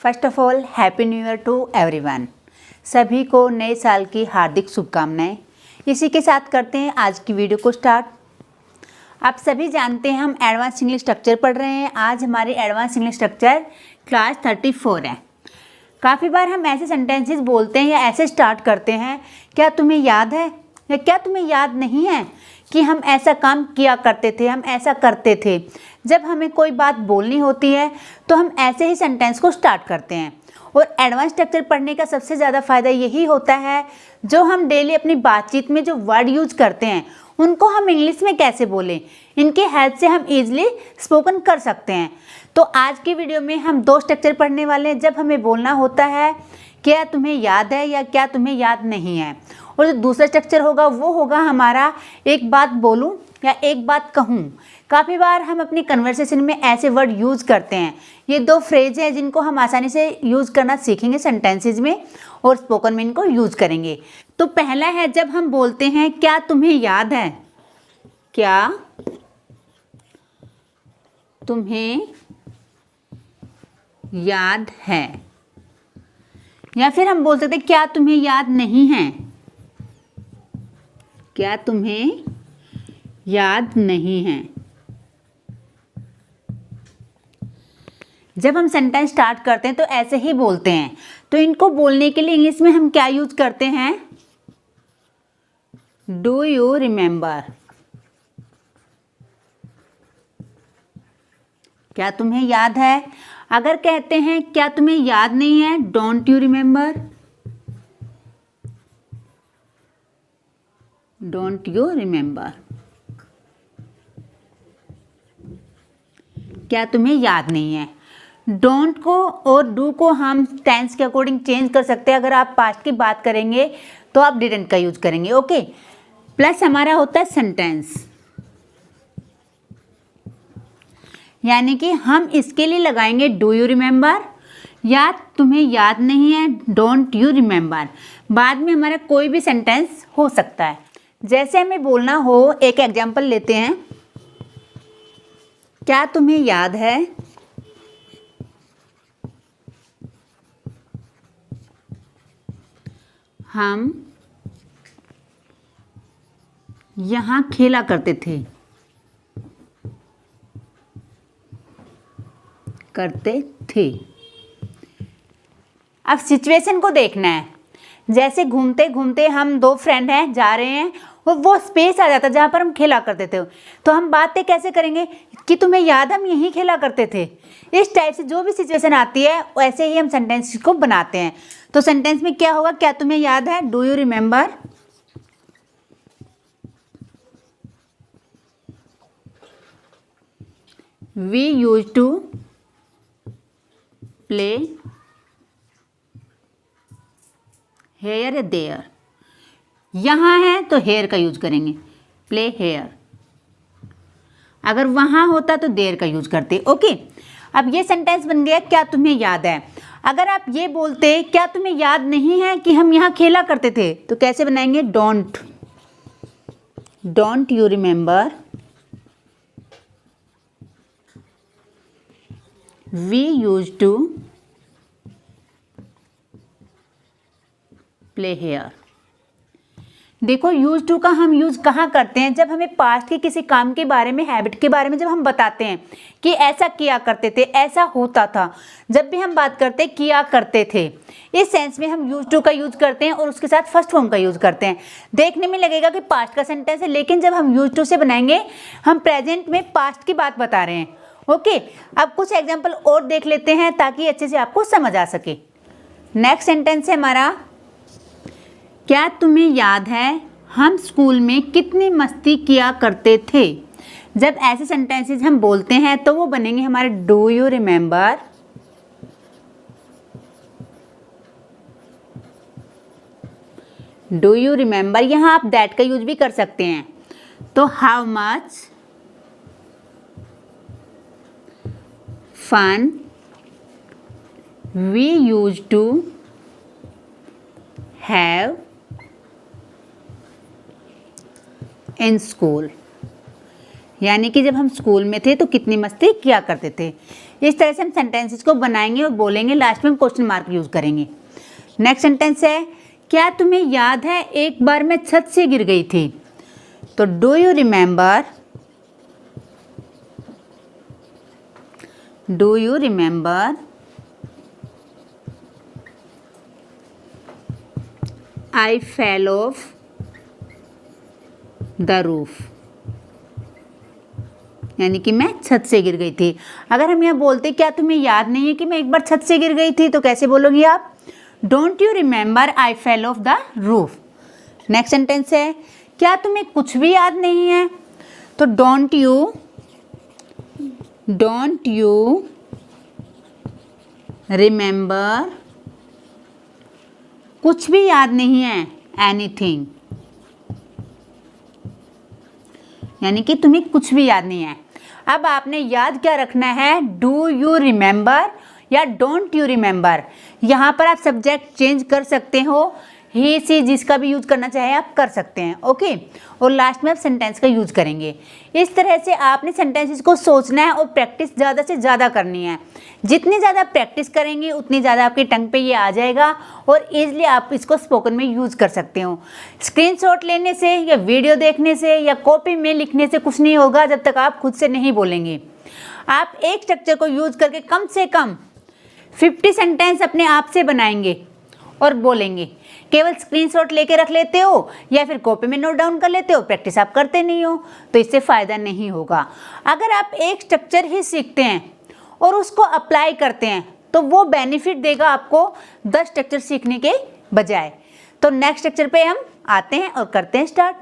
First of all happy new year to everyone. सभी को नए साल की हार्दिक शुभकामनाएं। इसी के साथ करते हैं आज की वीडियो को स्टार्ट। आप सभी जानते हैं हम एडवांस इंग्लिश स्ट्रक्चर पढ़ रहे हैं। आज हमारी एडवांस इंग्लिश स्ट्रक्चर क्लास 34 है। काफ़ी बार हम ऐसे सेंटेंसेस बोलते हैं या ऐसे स्टार्ट करते हैं, क्या तुम्हें याद है या क्या तुम्हें याद नहीं है कि हम ऐसा काम किया करते थे, हम ऐसा करते थे। जब हमें कोई बात बोलनी होती है तो हम ऐसे ही सेंटेंस को स्टार्ट करते हैं। और एडवांस स्ट्रक्चर पढ़ने का सबसे ज़्यादा फ़ायदा यही होता है, जो हम डेली अपनी बातचीत में जो वर्ड यूज़ करते हैं उनको हम इंग्लिश में कैसे बोलें, इनके हेल्प से हम ईजिली स्पोकन कर सकते हैं। तो आज की वीडियो में हम दो स्ट्रक्चर पढ़ने वाले हैं। जब हमें बोलना होता है क्या तुम्हें याद है या क्या तुम्हें याद नहीं है, और जो दूसरा स्ट्रक्चर होगा वो होगा हमारा एक बात बोलूं या एक बात कहूं। काफ़ी बार हम अपनी कन्वर्सेशन में ऐसे वर्ड यूज़ करते हैं। ये दो फ्रेज हैं जिनको हम आसानी से यूज़ करना सीखेंगे सेंटेंसेज में, और स्पोकन में इनको यूज़ करेंगे। तो पहला है जब हम बोलते हैं क्या तुम्हें याद है, क्या तुम्हें याद है। या फिर हम बोल सकते हैं क्या तुम्हें याद नहीं है, क्या तुम्हें याद नहीं है। जब हम सेंटेंस स्टार्ट करते हैं तो ऐसे ही बोलते हैं। तो इनको बोलने के लिए इंग्लिश में हम क्या यूज करते हैं, डू यू रिमेंबर। क्या तुम्हें याद है। अगर कहते हैं क्या तुम्हें याद नहीं है, don't you remember, don't you remember. क्या तुम्हें याद नहीं है। डोंट को और डू को हम टेंस के अकॉर्डिंग चेंज कर सकते हैं। अगर आप पास्ट की बात करेंगे तो आप डिडंट का यूज करेंगे, ओके। प्लस हमारा होता है सेंटेंस, यानी कि हम इसके लिए लगाएंगे डू यू रिमेंबर या तुम्हें याद नहीं है, डोंट यू रिमेंबर। बाद में हमारा कोई भी सेंटेंस हो सकता है। जैसे हमें बोलना हो, एक एग्जांपल लेते हैं। क्या तुम्हें याद है हम यहाँ खेला करते थे, अब सिचुएशन को देखना है। जैसे घूमते घूमते हम दो फ्रेंड हैं, जा रहे हैं, और वो स्पेस आ जाता है जहाँ पर हम खेला करते थे। तो हम बातें कैसे करेंगे कि तुम्हें याद हम यहीं खेला करते थे। इस टाइप से जो भी सिचुएशन आती है वैसे ही हम सेंटेंस को बनाते हैं। तो सेंटेंस में क्या होगा, क्या तुम्हें याद है, do you remember, we use to play here there. यहाँ है तो हेयर का यूज करेंगे, प्ले हेयर। अगर वहाँ होता तो देयर का यूज करते, ओके। अब ये सेंटेंस बन गया क्या तुम्हें याद है। अगर आप ये बोलते क्या तुम्हें याद नहीं है कि हम यहाँ खेला करते थे, तो कैसे बनाएंगे, don't, don't you remember, we use to play here. देखो यूज टू का हम यूज कहाँ करते हैं, जब हमें पास्ट के किसी काम के बारे में, हैबिट के बारे में जब हम बताते हैं कि ऐसा किया करते थे, ऐसा होता था। जब भी हम बात करते हैं किया करते थे, इस सेंस में हम यूज टू का यूज करते हैं और उसके साथ फर्स्ट फॉर्म का यूज करते हैं। देखने में लगेगा कि पास्ट का सेंटेंस है, लेकिन जब हम यूज टू से बनाएंगे हम प्रेजेंट में पास्ट की बात बता रहे हैं, ओके। अब कुछ एग्जाम्पल और देख लेते हैं ताकि अच्छे से आपको समझ आ सके। नेक्स्ट सेंटेंस है हमारा, क्या तुम्हें याद है हम स्कूल में कितनी मस्ती किया करते थे। जब ऐसे सेंटेंसेस हम बोलते हैं तो वो बनेंगे हमारे do you remember, do you remember. यहाँ आप दैट का यूज भी कर सकते हैं। तो how much fun we use to have in school. यानी कि जब हम स्कूल में थे तो कितनी मस्ती किया करते थे। इस तरह से हम सेंटेंसेस को बनाएंगे और बोलेंगे, लास्ट में हम क्वेश्चन मार्क यूज करेंगे। नेक्स्ट सेंटेंस है, क्या तुम्हें याद है एक बार मैं छत से गिर गई थी? तो do you remember, do you remember I fell off the roof, यानी कि मैं छत से गिर गई थी। अगर हम यहाँ बोलते क्या तुम्हें याद नहीं है कि मैं एक बार छत से गिर गई थी, तो कैसे बोलोगी आप? Don't you remember I fell off the roof. Next sentence है, क्या तुम्हें कुछ भी याद नहीं है? तो डोंट यू रिमेंबर, कुछ भी याद नहीं है, एनीथिंग, यानी कि तुम्हें कुछ भी याद नहीं है। अब आपने याद क्या रखना है, डू यू रिमेंबर या डोंट यू रिमेंबर। यहाँ पर आप सब्जेक्ट चेंज कर सकते हो, ही सी जिसका भी यूज करना चाहे आप कर सकते हैं, ओके। और लास्ट में आप सेंटेंस का यूज करेंगे। इस तरह से आपने सेंटेंसेस को सोचना है और प्रैक्टिस ज़्यादा से ज़्यादा करनी है। जितनी ज़्यादा प्रैक्टिस करेंगे उतनी ज़्यादा आपके टंग पे ये आ जाएगा और ईजिली आप इसको स्पोकन में यूज़ कर सकते हो। स्क्रीनशॉट लेने से या वीडियो देखने से या कॉपी में लिखने से कुछ नहीं होगा जब तक आप खुद से नहीं बोलेंगे। आप एक स्ट्रक्चर को यूज़ करके कम से कम 50 सेंटेंस अपने आप से बनाएंगे और बोलेंगे। केवल स्क्रीनशॉट लेके रख लेते हो या फिर कॉपी में नोट डाउन कर लेते हो, प्रैक्टिस आप करते नहीं हो, तो इससे फ़ायदा नहीं होगा। अगर आप एक स्ट्रक्चर ही सीखते हैं और उसको अप्लाई करते हैं तो वो बेनिफिट देगा आपको 10 स्ट्रक्चर सीखने के बजाय। तो नेक्स्ट स्ट्रक्चर पे हम आते हैं और करते हैं स्टार्ट।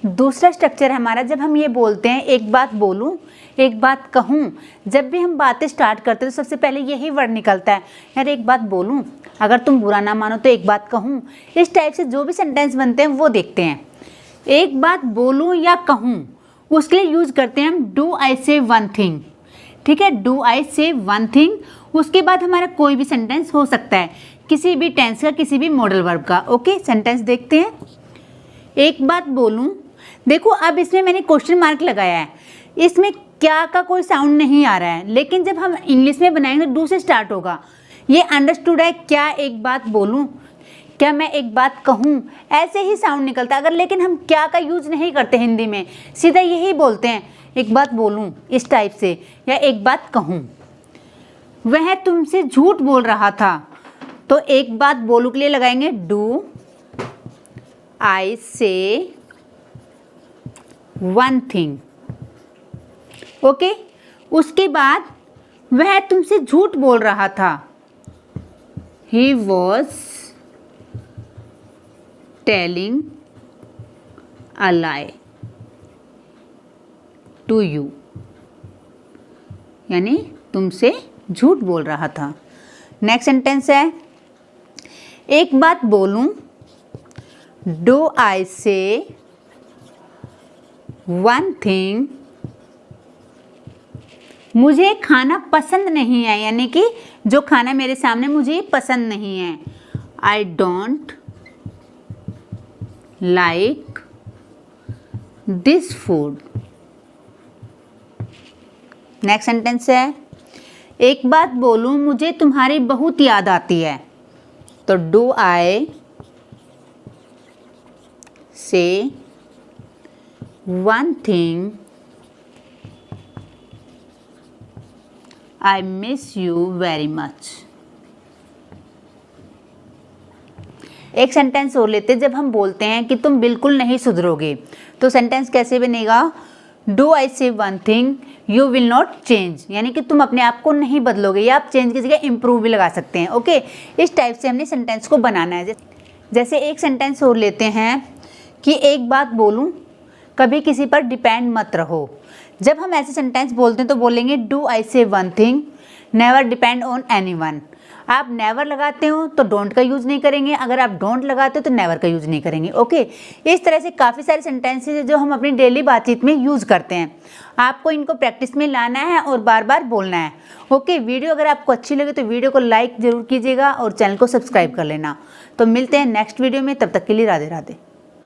दूसरा स्ट्रक्चर हमारा, जब हम ये बोलते हैं एक बात बोलूं एक बात कहूं, जब भी हम बातें स्टार्ट करते हैं तो सबसे पहले यही वर्ड निकलता है, यार एक बात बोलूं, अगर तुम बुरा ना मानो तो एक बात कहूं। इस टाइप से जो भी सेंटेंस बनते हैं वो देखते हैं। एक बात बोलूं या कहूं, उसके लिए यूज करते हैं हम डू आई से वन थिंग, ठीक है, डू आई से वन थिंग। उसके बाद हमारा कोई भी सेंटेंस हो सकता है, किसी भी टेंस का, किसी भी मॉडल वर्ब का, ओके। सेंटेंस देखते हैं। एक बात बोलूं, देखो अब इसमें मैंने क्वेश्चन मार्क लगाया है, इसमें क्या का कोई साउंड नहीं आ रहा है, लेकिन जब हम इंग्लिश में बनाएंगे तो डू से स्टार्ट होगा। ये अंडरस्टूड है, क्या एक बात बोलूं, क्या मैं एक बात कहूं, ऐसे ही साउंड निकलता है। अगर लेकिन हम क्या का यूज नहीं करते हिंदी में, सीधा यही बोलते हैं एक बात बोलूं इस टाइप से, या एक बात कहूं। वह तुमसे झूठ बोल रहा था, तो एक बात बोलूं के लिए लगाएंगे डू आई से वन थिंग, ओके। उसके बाद वह तुमसे झूठ बोल रहा था, he was telling a lie to you, यानी तुमसे झूठ बोल रहा था। नेक्स्ट सेंटेंस है, एक बात बोलूं, डू आई से वन थिंग, मुझे खाना पसंद नहीं है, यानी कि जो खाना मेरे सामने मुझे पसंद नहीं है, I don't like this food. Next sentence है, एक बात बोलूं, मुझे तुम्हारी बहुत याद आती है, तो डू आई से one thing, I miss you very much. एक सेंटेंस और लेते, जब हम बोलते हैं कि तुम बिल्कुल नहीं सुधरोगे, तो सेंटेंस कैसे बनेगा, डू आई से one thing you will not change, यानी कि तुम अपने आप को नहीं बदलोगे, या आप चेंज की जगह इम्प्रूव भी लगा सकते हैं, ओके। इस टाइप से हमने सेंटेंस को बनाना है। जैसे एक सेंटेंस और लेते हैं कि एक बात बोलूं, कभी किसी पर डिपेंड मत रहो। जब हम ऐसे सेंटेंस बोलते हैं तो बोलेंगे डू आई से one thing never depend on anyone. आप नेवर लगाते हो तो डोंट का यूज़ नहीं करेंगे, अगर आप डोंट लगाते हो तो नेवर का यूज़ नहीं करेंगे, ओके। इस तरह से काफ़ी सारे सेंटेंसेस है जो हम अपनी डेली बातचीत में यूज़ करते हैं। आपको इनको प्रैक्टिस में लाना है और बार बार बोलना है, ओके। वीडियो अगर आपको अच्छी लगे तो वीडियो को लाइक ज़रूर कीजिएगा और चैनल को सब्सक्राइब कर लेना। तो मिलते हैं नेक्स्ट वीडियो में, तब तक के लिए राधे राधे।